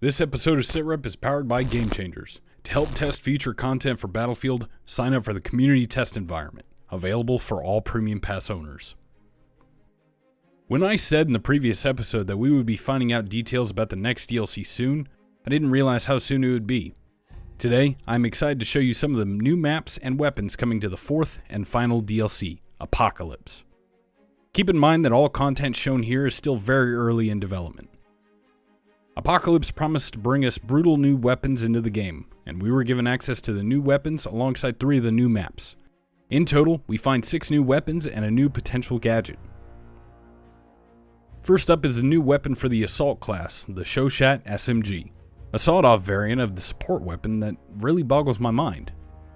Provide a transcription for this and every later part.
This episode of SITREP is powered by GameChangers. To help test future content for Battlefield, sign up for the Community Test Environment, available for all Premium Pass owners. When I said in the previous episode that we would be finding out details about the next DLC soon, I didn't realize how soon it would be. Today, I'm excited to show you some of the new maps and weapons coming to the fourth and final DLC, Apocalypse. Keep in mind that all content shown here is still very early in development. Apocalypse promised to bring us brutal new weapons into the game, and we were given access to the new weapons alongside 3 of the new maps. In total, we find 6 new weapons and a new potential gadget. First up is a new weapon for the Assault class, the Shoshat SMG, a sawed-off variant of the support weapon that really boggles my mind.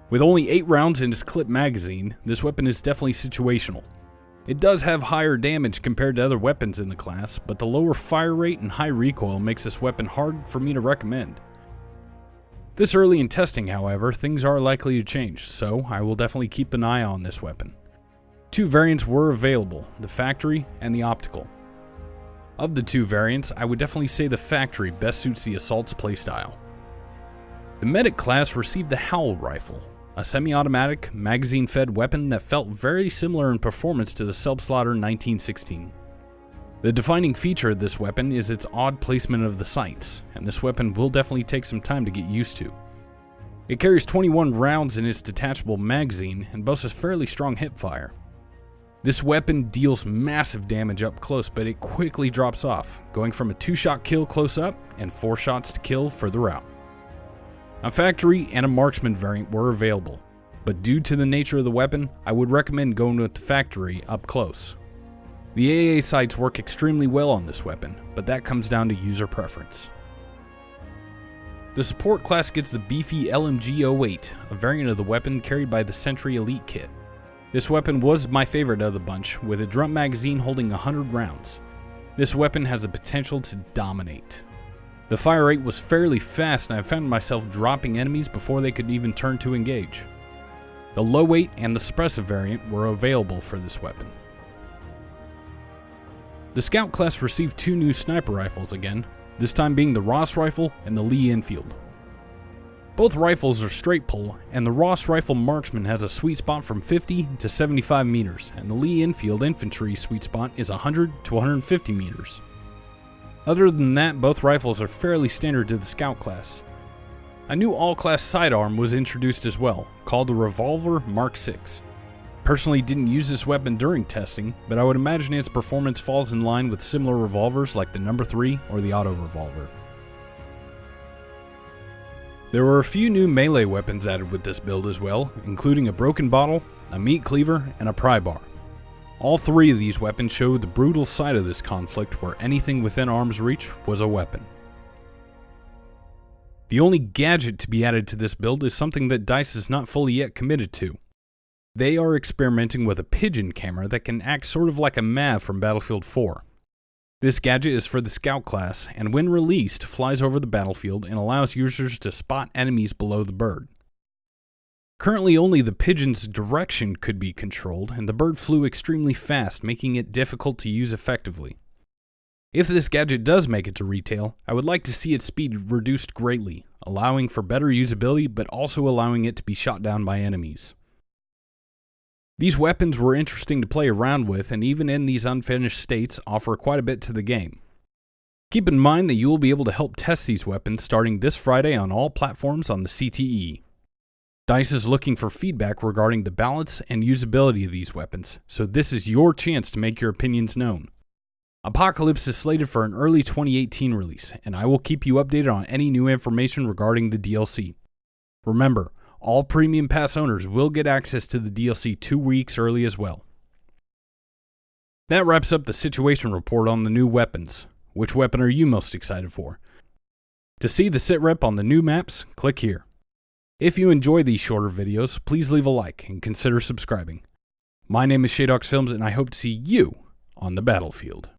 With only 8 rounds in its clip magazine, this weapon is definitely situational. It does have higher damage compared to other weapons in the class, but the lower fire rate and high recoil makes this weapon hard for me to recommend. This early in testing, however, things are likely to change, so I will definitely keep an eye on this weapon. 2 variants were available, the Factory and the Optical. Of the 2 variants, I would definitely say the Factory best suits the Assault's playstyle. The Medic class received the Howell Rifle, a semi-automatic, magazine-fed weapon that felt very similar in performance to the Self-Slaughter 1916. The defining feature of this weapon is its odd placement of the sights, and this weapon will definitely take some time to get used to. It carries 21 rounds in its detachable magazine and boasts a fairly strong hipfire. This weapon deals massive damage up close, but it quickly drops off, going from a 2-shot kill close up and 4 shots to kill further out. A Factory and a Marksman variant were available, but due to the nature of the weapon, I would recommend going with the Factory up close. The AA sights work extremely well on this weapon, but that comes down to user preference. The Support class gets the beefy LMG-08, a variant of the weapon carried by the Sentry Elite kit. This weapon was my favorite of the bunch, with a drum magazine holding 100 rounds. This weapon has the potential to dominate. The fire rate was fairly fast, and I found myself dropping enemies before they could even turn to engage. The low weight and the suppressive variant were available for this weapon. The Scout class received 2 new sniper rifles again, this time being the Ross Rifle and the Lee Enfield. Both rifles are straight pull, and the Ross Rifle Marksman has a sweet spot from 50 to 75 meters, and the Lee Enfield Infantry sweet spot is 100 to 150 meters. Other than that, both rifles are fairly standard to the Scout class. A new all-class sidearm was introduced as well, called the Revolver Mark VI. Personally didn't use this weapon during testing, but I would imagine its performance falls in line with similar revolvers like the No. 3 or the Auto Revolver. There were a few new melee weapons added with this build as well, including a broken bottle, a meat cleaver, and a pry bar. All 3 of these weapons show the brutal side of this conflict where anything within arm's reach was a weapon. The only gadget to be added to this build is something that DICE is not fully yet committed to. They are experimenting with a pigeon camera that can act sort of like a MAV from Battlefield 4. This gadget is for the Scout class, and when released, flies over the battlefield and allows users to spot enemies below the bird. Currently, only the pigeon's direction could be controlled, and the bird flew extremely fast, making it difficult to use effectively. If this gadget does make it to retail, I would like to see its speed reduced greatly, allowing for better usability but also allowing it to be shot down by enemies. These weapons were interesting to play around with, and even in these unfinished states, offer quite a bit to the game. Keep in mind that you will be able to help test these weapons starting this Friday on all platforms on the CTE. DICE is looking for feedback regarding the balance and usability of these weapons, so this is your chance to make your opinions known. Apocalypse is slated for an early 2018 release, and I will keep you updated on any new information regarding the DLC. Remember, all Premium Pass owners will get access to the DLC 2 weeks early as well. That wraps up the situation report on the new weapons. Which weapon are you most excited for? To see the SITREP on the new maps, click here. If you enjoy these shorter videos, please leave a like and consider subscribing. My name is Shadox Films, and I hope to see you on the battlefield.